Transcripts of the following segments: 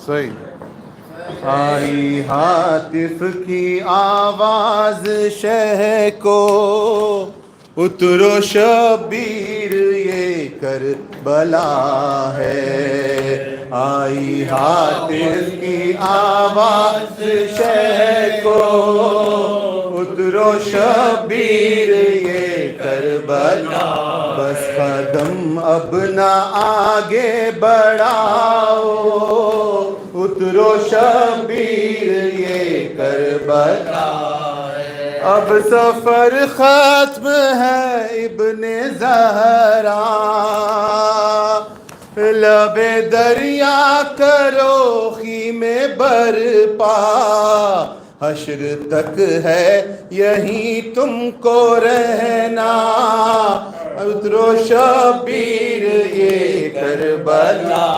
صحیح۔ آئی ہاتف کی آواز شہ کو، اترو شبیر یہ کربلا ہے۔ آئی ہاتف کی آواز شہ کو، اترو شبیر یہ کربلا۔ بس قدم اب نہ آگے بڑھاؤ، اترو شبیر یہ کربلا۔ اب سفر ختم ہے ابن زہرا، لب دریا کرو خیم برپا۔ حشر تک ہے یہیں تم کو رہنا، اترو شبیر یہ کربلا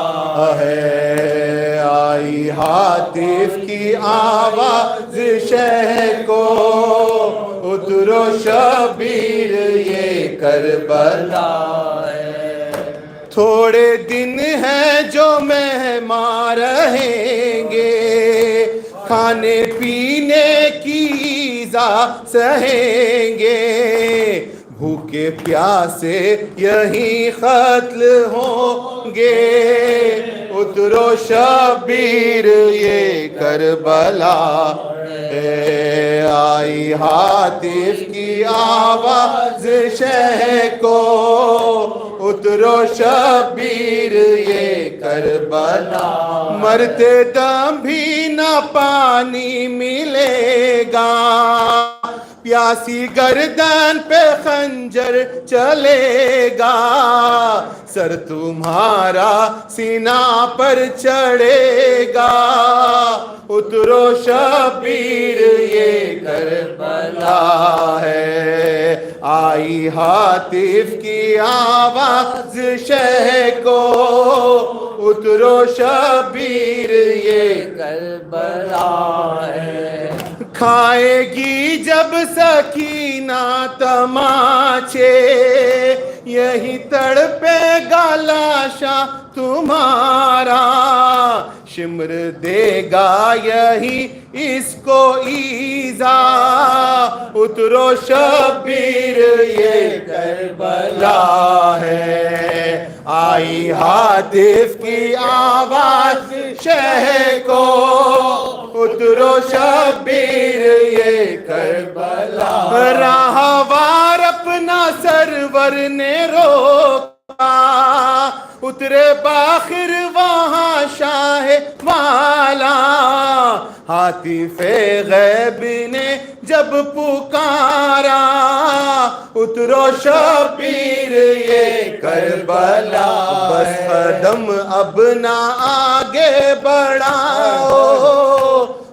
ہے۔ آئی ہاتف کی آواز شہ کو، اترو شبیر یہ کربلا ہے۔ تھوڑے دن ہیں جو مہمان رہیں گے، کھانے پینے کی ایذا سہیں گے، بھوکے پیاسے یہیں قتل ہوں گے، اترو شبیر یہ کربلا ہے۔ آئی ہاتف کی آواز شہ کو، اترو شبیر یہ کربلا۔ مرتے دم بھی نہ پانی ملے گا، پیاسی گردن پہ خنجر چلے گا، سر تمہارا سینہ پر چڑھے گا، اترو شبیر یہ کربلا ہے۔ آئی ہاتف کی آواز شہ کو، اترو شبیر یہ کربلا ہے۔ کھائے گی جب سکینہ تماچے، یہی تڑپے گا لاشا تمہارا، شمر دے گا یہی اس کو ایذا، اترو شبیر یہ کربلا ہے۔ آئی ہاتف کی آواز شہ کو، اترو شبیر یہ کربلا۔ راہوار اپنا سرور نے روکا، اترے باخر وہاں شاہ والا، ہاتف غیب نے جب پکارا، اترو شبیر یہ کربلا۔ بس قدم اب نہ آگے بڑھاؤ،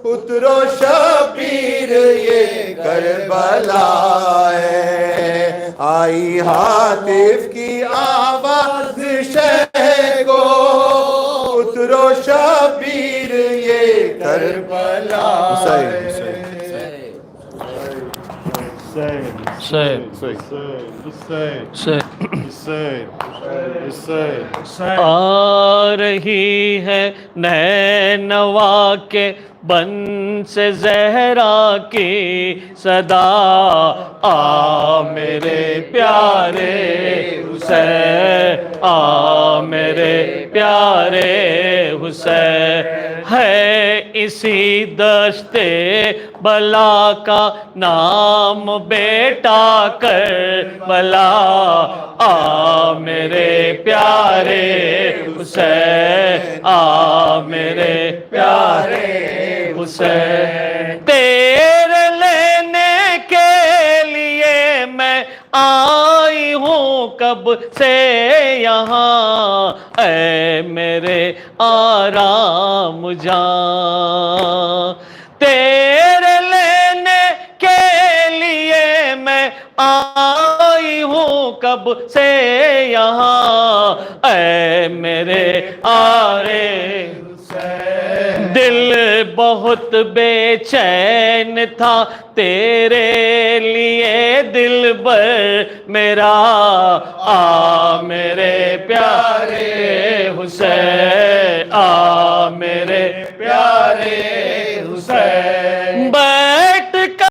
اترو شبیر یہ کربلا ہے۔ آئی ہاتف کی آواز شہ کو، اترو شبیر یہ کربلا ہے۔ آ رہی ہے نینوا کے بن سے زہرا کی صدا، آ میرے پیارے حسین، آ میرے پیارے حسین۔ ہے اسی دشت بلا کا نام بیٹا کربلا، آ میرے پیارے حسین، آ میرے پیارے حسین۔ تیرے لینے کے لیے میں آئی ہوں کب سے یہاں، اے میرے آرام جاں۔ تیرے لینے کے لیے میں آئی ہوں کب سے یہاں، اے میرے آرے حسین۔ دل بہت بے چین تھا تیرے لیے دلبر میرا، آ میرے پیارے حسین، آ میرے بے